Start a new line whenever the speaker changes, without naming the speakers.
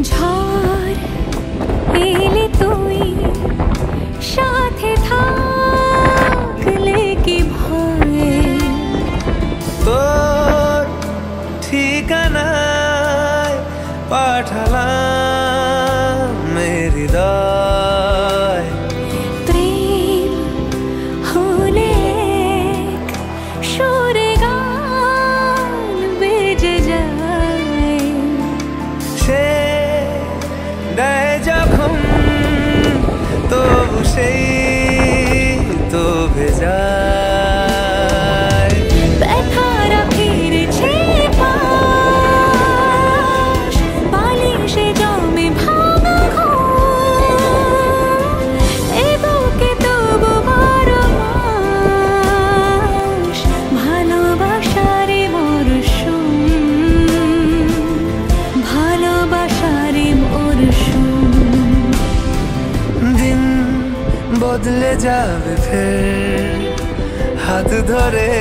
ঝড় এলে তুই সাথে থাকলে কি ভয়
তোর ঠিকানায় পাঠালাম হৃদয়
প্রেম হলে সুরে গান বেজে যায়
সে দেয় যখন তবু সেই তো ভেজায়
ব্যথারা ফিরেছে পাশ বালিশে জমে ভাঙা ঘুম এ বুকে তবু বারো মাস ভালোবাসারে মরশুম ভালোবাসারে মরশুম
দিন বদলে যাবে ফের হাত ধরে